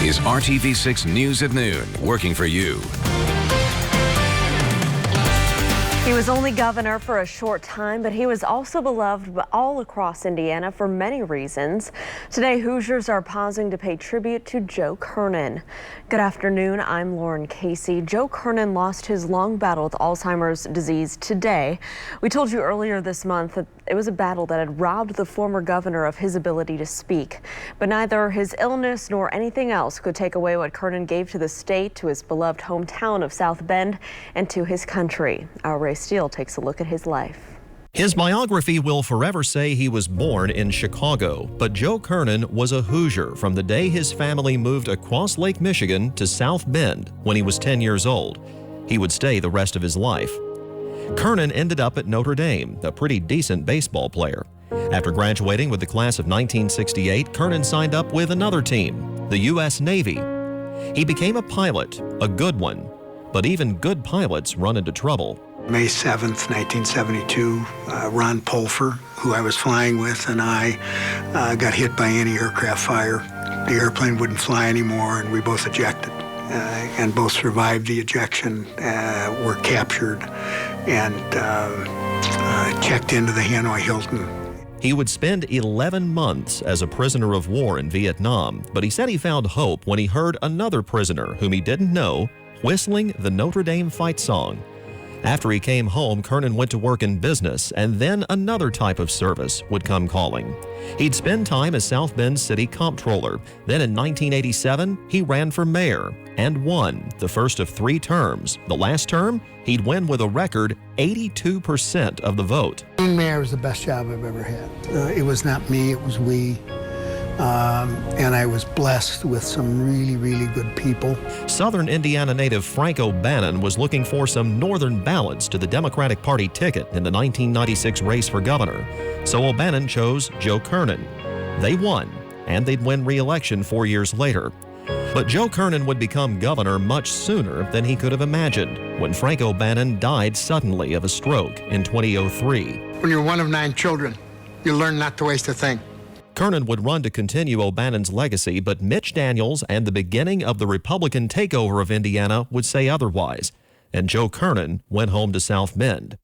is RTV6 News at Noon, working for you. He was only governor for a short time, but he was also beloved all across Indiana for many reasons. Today, Hoosiers are pausing to pay tribute to Joe Kernan. Good afternoon, I'm Lauren Casey. Joe Kernan lost his long battle with Alzheimer's disease today. We told you earlier this month that it was a battle that had robbed the former governor of his ability to speak. But neither his illness nor anything else could take away what Kernan gave to the state, to his beloved hometown of South Bend, and to his country. Our Ray Steele takes a look at his life. His biography will forever say he was born in Chicago, but Joe Kernan was a Hoosier from the day his family moved across Lake Michigan to South Bend when he was 10 years old. He would stay the rest of his life. Kernan ended up at Notre Dame, a pretty decent baseball player. After graduating with the class of 1968, Kernan signed up with another team, the U.S. Navy. He became a pilot, a good one, but even good pilots run into trouble. May 7th, 1972, Ron Pulfer, who I was flying with, and I got hit by anti-aircraft fire. The airplane wouldn't fly anymore, and we both ejected, and both survived the ejection, were captured, and checked into the Hanoi Hilton. He would spend 11 months as a prisoner of war in Vietnam, but he said he found hope when he heard another prisoner whom he didn't know whistling the Notre Dame fight song. After he came home, Kernan went to work in business, and then another type of service would come calling. He'd spend time as South Bend City Comptroller. Then in 1987, he ran for mayor and won the first of 3 terms. The last term, he'd win with a record 82% of the vote. Being mayor was the best job I've ever had. It was not me, it was we. And I was blessed with some really, really good people. Southern Indiana native Frank O'Bannon was looking for some northern balance to the Democratic Party ticket in the 1996 race for governor. So O'Bannon chose Joe Kernan. They won, and they'd win re-election 4 years later. But Joe Kernan would become governor much sooner than he could have imagined when Frank O'Bannon died suddenly of a stroke in 2003. When you're one of 9 children, you learn not to waste a thing. Kernan would run to continue O'Bannon's legacy, but Mitch Daniels and the beginning of the Republican takeover of Indiana would say otherwise, and Joe Kernan went home to South Bend.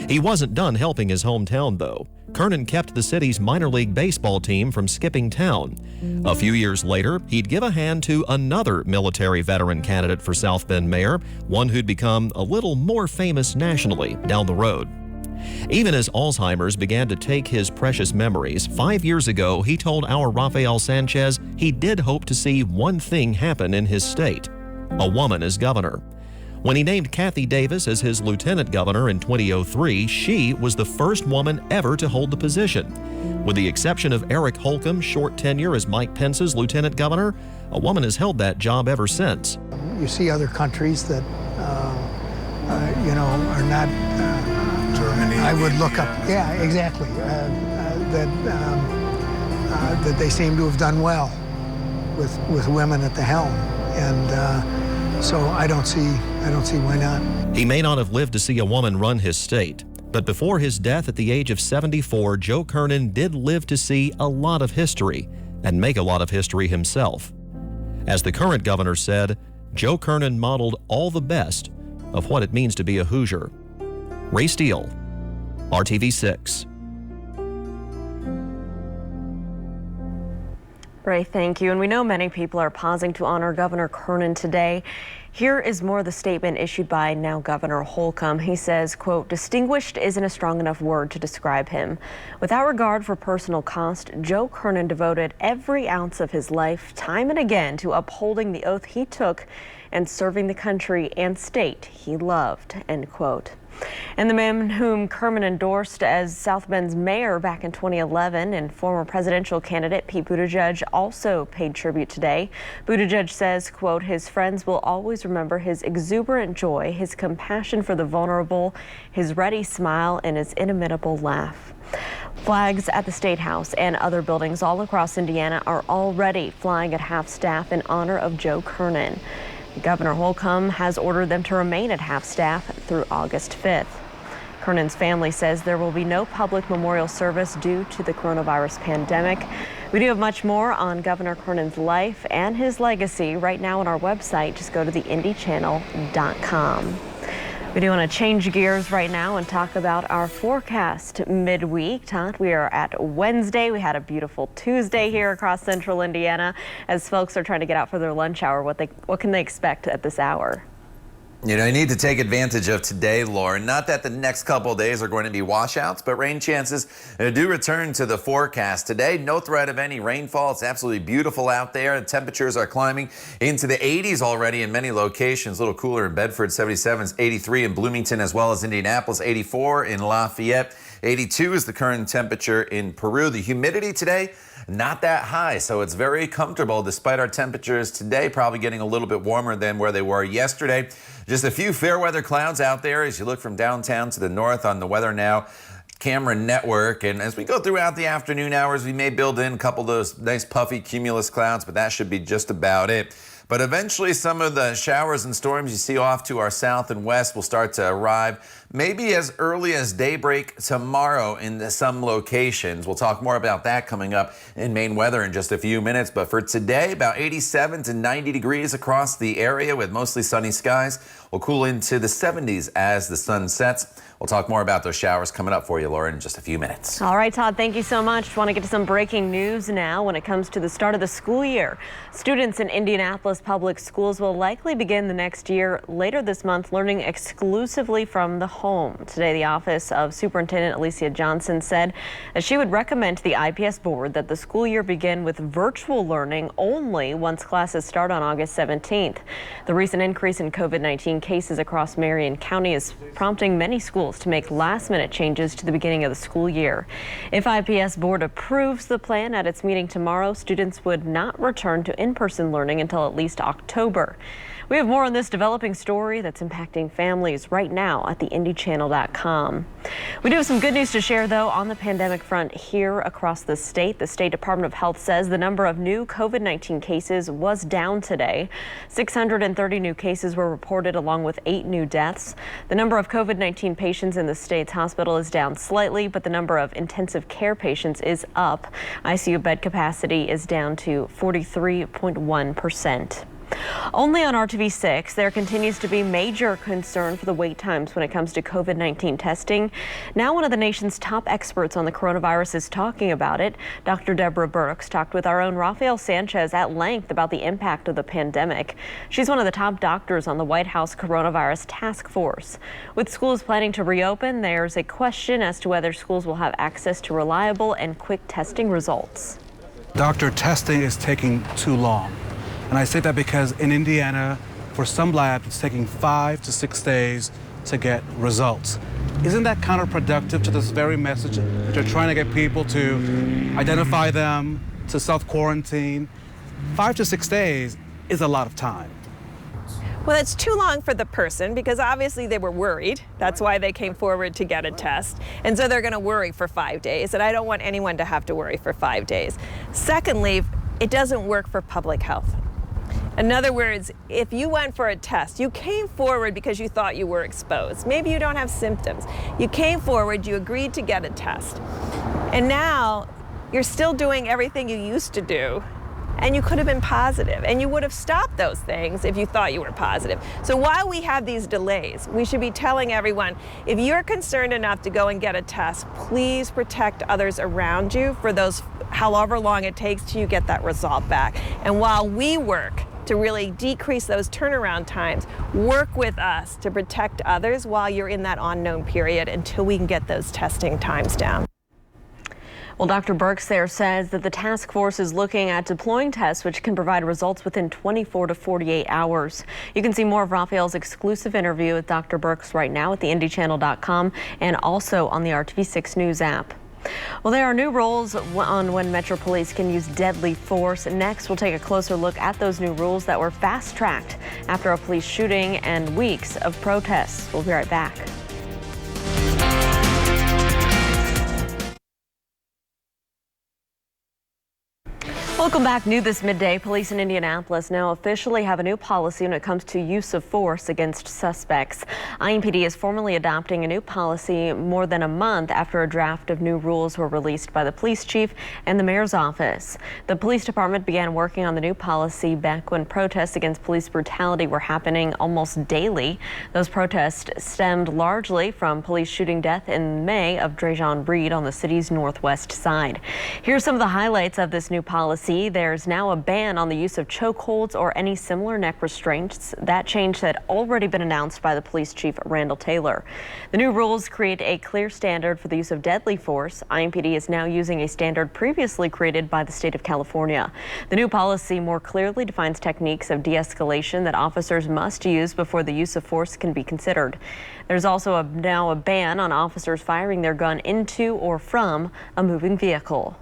He wasn't done helping his hometown, though. Kernan kept the city's minor league baseball team from skipping town. A few years later, he'd give a hand to another military veteran candidate for South Bend mayor, one who'd become a little more famous nationally down the road. Even as Alzheimer's began to take his precious memories, 5 years ago, he told our Rafael Sanchez he did hope to see one thing happen in his state: a woman as governor. When he named Kathy Davis as his lieutenant governor in 2003, she was the first woman ever to hold the position. With the exception of Eric Holcomb's short tenure as Mike Pence's lieutenant governor, a woman has held that job ever since. You see other countries that, are not... Germany. I would look up, yeah, exactly, that they seem to have done well with women at the helm, and so I don't see why not. He may not have lived to see a woman run his state, but before his death at the age of 74, Joe Kernan did live to see a lot of history and make a lot of history himself. As the current governor said, Joe Kernan modeled all the best of what it means to be a Hoosier. Ray Steele, RTV6. Ray, thank you. And we know many people are pausing to honor Governor Kernan today. Here is more of the statement issued by now Governor Holcomb. He says, quote, "Distinguished isn't a strong enough word to describe him. Without regard for personal cost, Joe Kernan devoted every ounce of his life, time and again, to upholding the oath he took and serving the country and state he loved," end quote. And the man whom Kernan endorsed as South Bend's mayor back in 2011 and former presidential candidate Pete Buttigieg also paid tribute today. Buttigieg says, quote, "His friends will always remember his exuberant joy, his compassion for the vulnerable, his ready smile, and his inimitable laugh." Flags at the State House and other buildings all across Indiana are already flying at half-staff in honor of Joe Kernan. Governor Holcomb has ordered them to remain at half-staff through August 5th. Kernan's family says there will be no public memorial service due to the coronavirus pandemic. We do have much more on Governor Kernan's life and his legacy right now on our website. Just go to the IndyChannel.com. We do want to change gears right now and talk about our forecast midweek. Todd, we are at Wednesday. We had a beautiful Tuesday here across central Indiana. As folks are trying to get out for their lunch hour, what can they expect at this hour? You know, you need to take advantage of today, Lauren. Not that the next couple of days are going to be washouts, but rain chances do return to the forecast today. No threat of any rainfall. It's absolutely beautiful out there. The temperatures are climbing into the 80s already in many locations. A little cooler in Bedford, 77s, 83 in Bloomington, as well as Indianapolis, 84 in Lafayette. 82 is the current temperature in Peru. The humidity today, not that high, so it's very comfortable despite our temperatures today, probably getting a little bit warmer than where they were yesterday. Just a few fair weather clouds out there as you look from downtown to the north on the Weather Now camera network. And as we go throughout the afternoon hours, we may build in a couple of those nice puffy cumulus clouds, but that should be just about it. But eventually some of the showers and storms you see off to our south and west will start to arrive maybe as early as daybreak tomorrow in some locations. We'll talk more about that coming up in Maine weather in just a few minutes. But for today, about 87 to 90 degrees across the area with mostly sunny skies. We'll cool into the 70s as the sun sets. We'll talk more about those showers coming up for you, Lauren, in just a few minutes. All right, Todd, thank you so much. Want to get to some breaking news now when it comes to the start of the school year. Students in Indianapolis public schools will likely begin the next year later this month learning exclusively from the home. Today, the Office of Superintendent Alicia Johnson said that she would recommend to the IPS board that the school year begin with virtual learning only once classes start on August 17th. The recent increase in COVID-19 cases across Marion County is prompting many schools to make last-minute changes to the beginning of the school year. If IPS board approves the plan at its meeting tomorrow, students would not return to in-person learning until at least October. We have more on this developing story that's impacting families right now at the IndyChannel.com. We do have some good news to share, though, on the pandemic front here across the state. The State Department of Health says the number of new COVID-19 cases was down today. 630 new cases were reported, along with 8 new deaths. The number of COVID-19 patients in the state's hospital is down slightly, but the number of intensive care patients is up. ICU bed capacity is down to 43.1%. Only on RTV6, there continues to be major concern for the wait times when it comes to COVID-19 testing. Now one of the nation's top experts on the coronavirus is talking about it. Dr. Deborah Birx talked with our own Rafael Sanchez at length about the impact of the pandemic. She's one of the top doctors on the White House Coronavirus Task Force. With schools planning to reopen, there's a question as to whether schools will have access to reliable and quick testing results. Doctor, testing is taking too long. And I say that because in Indiana, for some labs, it's taking 5 to 6 days to get results. Isn't that counterproductive to this very message that you're trying to get people to identify them, to self-quarantine? 5 to 6 days is a lot of time. Well, it's too long for the person because obviously they were worried. That's why they came forward to get a test. And so they're going to worry for 5 days. And I don't want anyone to have to worry for 5 days. Secondly, it doesn't work for public health. In other words, if you went for a test, you came forward because you thought you were exposed. Maybe you don't have symptoms. You came forward, you agreed to get a test. And now you're still doing everything you used to do, and you could have been positive, and you would have stopped those things if you thought you were positive. So while we have these delays, we should be telling everyone, if you're concerned enough to go and get a test, please protect others around you for those however long it takes till you get that result back. And while we work to really decrease those turnaround times, work with us to protect others while you're in that unknown period until we can get those testing times down. Well, Dr. Birx there says that the task force is looking at deploying tests which can provide results within 24 to 48 hours. You can see more of Rafael's exclusive interview with Dr. Birx right now at the IndyChannel.com and also on the RTV6 News app. Well, there are new rules on when Metro Police can use deadly force. Next, we'll take a closer look at those new rules that were fast-tracked after a police shooting and weeks of protests. We'll be right back. Well, Welcome back. New this midday, police in Indianapolis now officially have a new policy when it comes to use of force against suspects. IMPD is formally adopting a new policy more than a month after a draft of new rules were released by the police chief and the mayor's office. The police department began working on the new policy back when protests against police brutality were happening almost daily. Those protests stemmed largely from police shooting death in May of Drejon Reed on the city's northwest side. Here's some of the highlights of this new policy. There's now a ban on the use of chokeholds or any similar neck restraints. That change had already been announced by the police chief, Randall Taylor. The new rules create a clear standard for the use of deadly force. IMPD is now using a standard previously created by the state of California. The new policy more clearly defines techniques of de-escalation that officers must use before the use of force can be considered. There's also now a ban on officers firing their gun into or from a moving vehicle.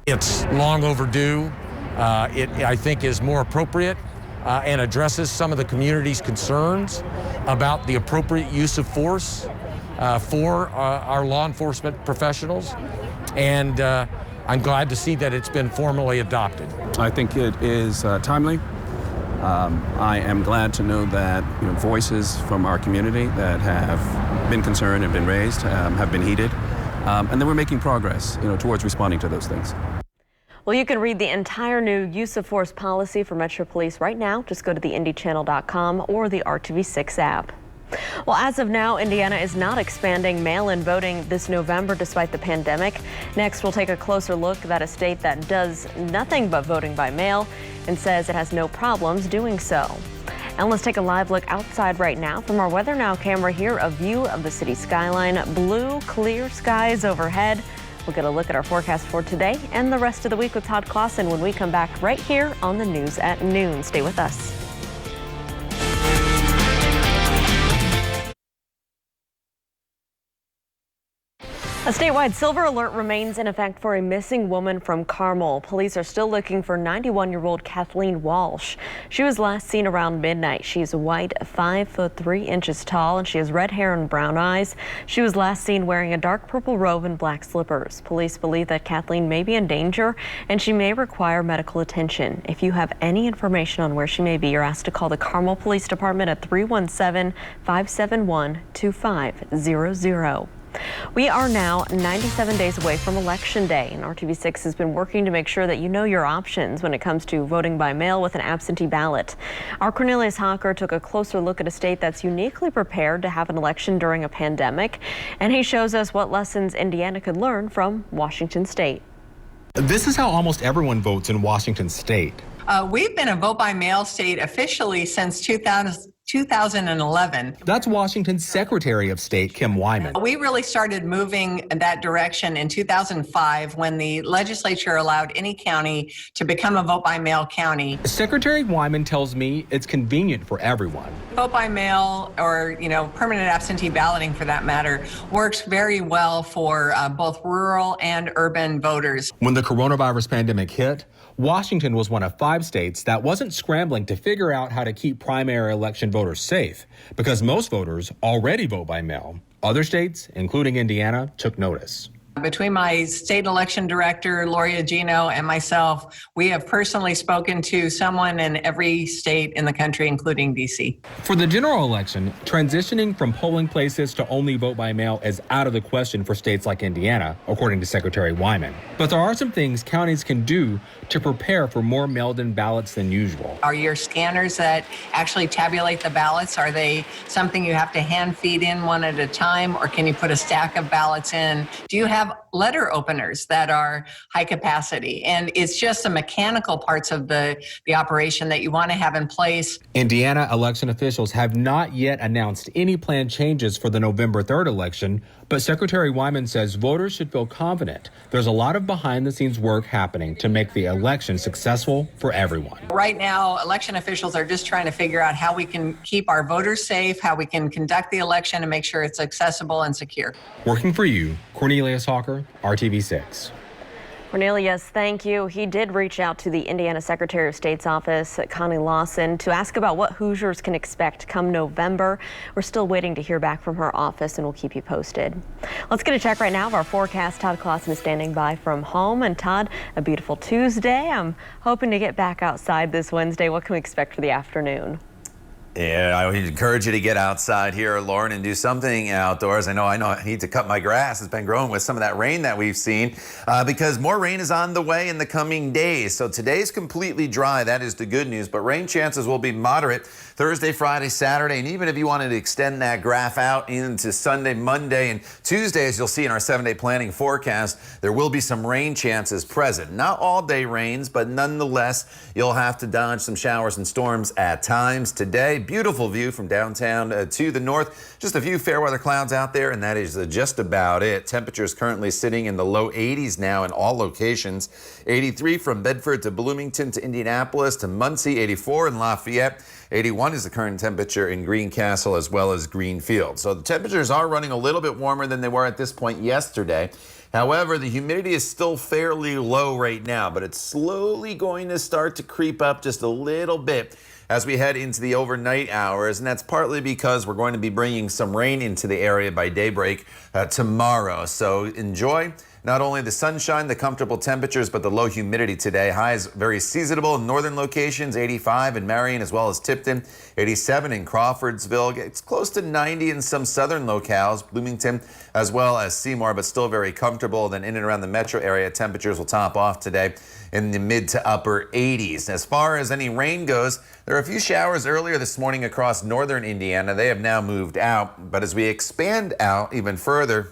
It's long overdue. It, I think, is more appropriate and addresses some of the community's concerns about the appropriate use of force for our law enforcement professionals. And I'm glad to see that it's been formally adopted. I think it is timely. I am glad to know that voices from our community that have been concerned and been raised have been heeded, and that we're making progress towards responding to those things. Well, you can read the entire new use of force policy for Metro Police right now. Just go to theindychannel.com or the RTV6 app. Well, as of now, Indiana is not expanding mail-in voting this November despite the pandemic. Next, we'll take a closer look at a state that does nothing but voting by mail and says it has no problems doing so. And let's take a live look outside right now from our Weather Now camera here, a view of the city skyline. Blue, clear skies overhead. We'll get a look at our forecast for today and the rest of the week with Todd Clausen when we come back right here on the News at Noon. Stay with us. A statewide silver alert remains in effect for a missing woman from Carmel. Police are still looking for 91-year-old Kathleen Walsh. She was last seen around midnight. She's white, 5'3" tall, and she has red hair and brown eyes. She was last seen wearing a dark purple robe and black slippers. Police believe that Kathleen may be in danger and she may require medical attention. If you have any information on where she may be, you're asked to call the Carmel Police Department at 317-571-2500. We are now 97 days away from Election Day, and RTV6 has been working to make sure that you know your options when it comes to voting by mail with an absentee ballot. Our Cornelius Hawker took a closer look at a state that's uniquely prepared to have an election during a pandemic, and he shows us what lessons Indiana could learn from Washington State. This is how almost everyone votes in Washington State. We've been a vote-by-mail state officially since 2011. That's Washington's Secretary of State, Kim Wyman. We really started moving in that direction in 2005 when the legislature allowed any county to become a vote-by-mail county. Secretary Wyman tells me it's convenient for everyone. Vote-by-mail or, permanent absentee balloting for that matter works very well for both rural and urban voters. When the coronavirus pandemic hit, Washington was one of 5 states that wasn't scrambling to figure out how to keep primary election voters safe because most voters already vote by mail. Other states, including Indiana, took notice. Between my state election director, Loria Gino, and myself, we have personally spoken to someone in every state in the country, including D.C. For the general election, transitioning from polling places to only vote by mail is out of the question for states like Indiana, according to Secretary Wyman. But there are some things counties can do to prepare for more mailed-in ballots than usual. Are your scanners that actually tabulate the ballots, are they something you have to hand feed in one at a time, or can you put a stack of ballots in? Do you have letter openers that are high capacity? And it's just the mechanical parts of the operation that you want to have in place. Indiana election officials have not yet announced any planned changes for the November 3rd election, but Secretary Wyman says voters should feel confident. There's a lot of behind-the-scenes work happening to make the election successful for everyone. Right now, election officials are just trying to figure out how we can keep our voters safe, how we can conduct the election and make sure it's accessible and secure. Working for you, Cornelius Hawker, RTV6. Cornelius, thank you. He did reach out to the Indiana Secretary of State's office, Connie Lawson, to ask about what Hoosiers can expect come November. We're still waiting to hear back from her office, and we'll keep you posted. Let's get a check right now of our forecast. Todd Clausen is standing by from home. And Todd, a beautiful Tuesday. I'm hoping to get back outside this Wednesday. What can we expect for the afternoon? Yeah, I would encourage you to get outside here, Lauren, and do something outdoors. I know I need to cut my grass. It's been growing with some of that rain that we've seen because more rain is on the way in the coming days. So today's completely dry. That is the good news, but rain chances will be moderate Thursday, Friday, Saturday, and even if you wanted to extend that graph out into Sunday, Monday, and Tuesday, as you'll see in our 7-day planning forecast, there will be some rain chances present. Not all day rains, but nonetheless, you'll have to dodge some showers and storms at times today. Beautiful view from downtown to the north. Just a few fair weather clouds out there, and that is just about it. Temperatures currently sitting in the low 80s now in all locations. 83 from Bedford to Bloomington to Indianapolis to Muncie, 84 in Lafayette. 81 is the current temperature in Greencastle as well as Greenfield. So the temperatures are running a little bit warmer than they were at this point yesterday. However, the humidity is still fairly low right now, but it's slowly going to start to creep up just a little bit as we head into the overnight hours, and that's partly because we're going to be bringing some rain into the area by daybreak tomorrow. So enjoy not only the sunshine, the comfortable temperatures, but the low humidity today. Highs very seasonable in northern locations, 85 in Marion as well as Tipton, 87 in Crawfordsville. It's close to 90 in some southern locales, Bloomington as well as Seymour, but still very comfortable. Then in and around the metro area, temperatures will top off today in the mid to upper 80s. As far as any rain goes, there are a few showers earlier this morning across northern Indiana. They have now moved out, but as we expand out even further,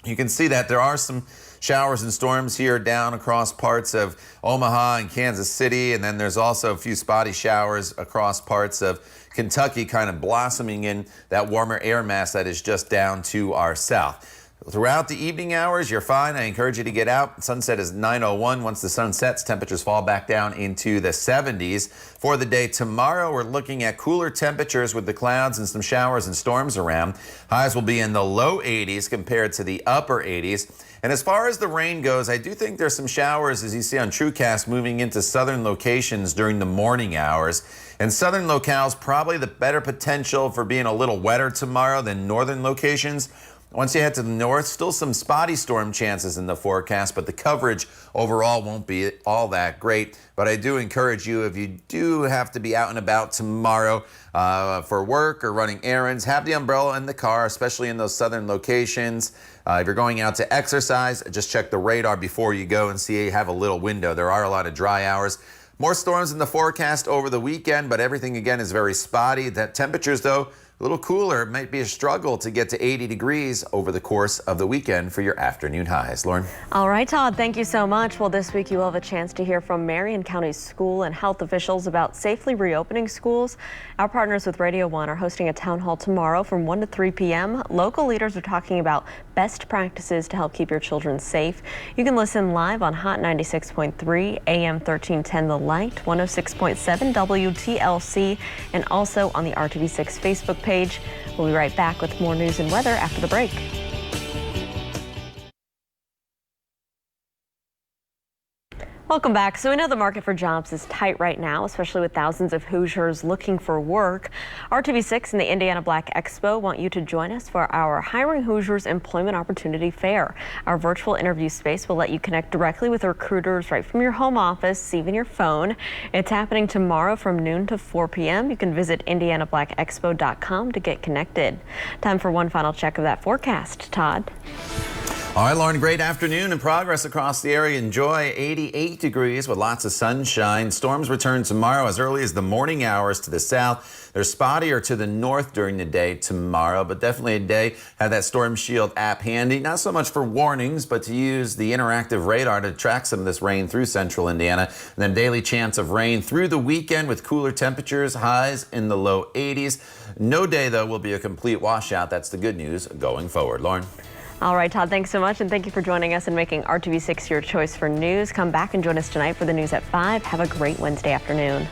you can see that there are some showers and storms here down across parts of Omaha and Kansas City, and then there's also a few spotty showers across parts of Kentucky, kind of blossoming in that warmer air mass that is just down to our south. Throughout the evening hours, you're fine. I encourage you to get out. Sunset is 9:01. Once the sun sets, temperatures fall back down into the 70s. For the day tomorrow, we're looking at cooler temperatures with the clouds and some showers and storms around. Highs will be in the low 80s compared to the upper 80s. And as far as the rain goes, I do think there's some showers, as you see on TrueCast, moving into southern locations during the morning hours. And southern locales, probably the better potential for being a little wetter tomorrow than northern locations. Once you head to the north, still some spotty storm chances in the forecast, but the coverage overall won't be all that great. But I do encourage you, if you do have to be out and about tomorrow for work or running errands, have the umbrella in the car, especially in those southern locations. If you're going out to exercise, just check the radar before you go and see you have a little window. There are a lot of dry hours. More storms in the forecast over the weekend, but everything again is very spotty. The temperatures, though, a little cooler. It might be a struggle to get to 80 degrees over the course of the weekend for your afternoon highs. Lauren? All right, Todd, thank you so much. Well, this week you will have a chance to hear from Marion County school and health officials about safely reopening schools. Our partners with Radio 1 are hosting a town hall tomorrow from 1 to 3 p.m. Local leaders are talking about best practices to help keep your children safe. You can listen live on Hot 96.3, AM 1310 The Light, 106.7 WTLC, and also on the RTV6 Facebook page. We'll be right back with more news and weather after the break. Welcome back. So we know the market for jobs is tight right now, especially with thousands of Hoosiers looking for work. RTV6 and the Indiana Black Expo want you to join us for our Hiring Hoosiers Employment Opportunity Fair. Our virtual interview space will let you connect directly with recruiters right from your home office, even your phone. It's happening tomorrow from noon to 4 p.m. You can visit indianablackexpo.com to get connected. Time for one final check of that forecast. Todd? All right, Lauren, great afternoon and progress across the area. Enjoy 88 degrees with lots of sunshine. Storms return tomorrow as early as the morning hours to the south. They're spottier to the north during the day tomorrow, but definitely a day. Have that Storm Shield app handy. Not so much for warnings, but to use the interactive radar to track some of this rain through central Indiana. And then daily chance of rain through the weekend with cooler temperatures, highs in the low 80s. No day, though, will be a complete washout. That's the good news going forward. Lauren? All right, Todd, thanks so much, and thank you for joining us and making RTV6 your choice for news. Come back and join us tonight for the news at 5. Have a great Wednesday afternoon.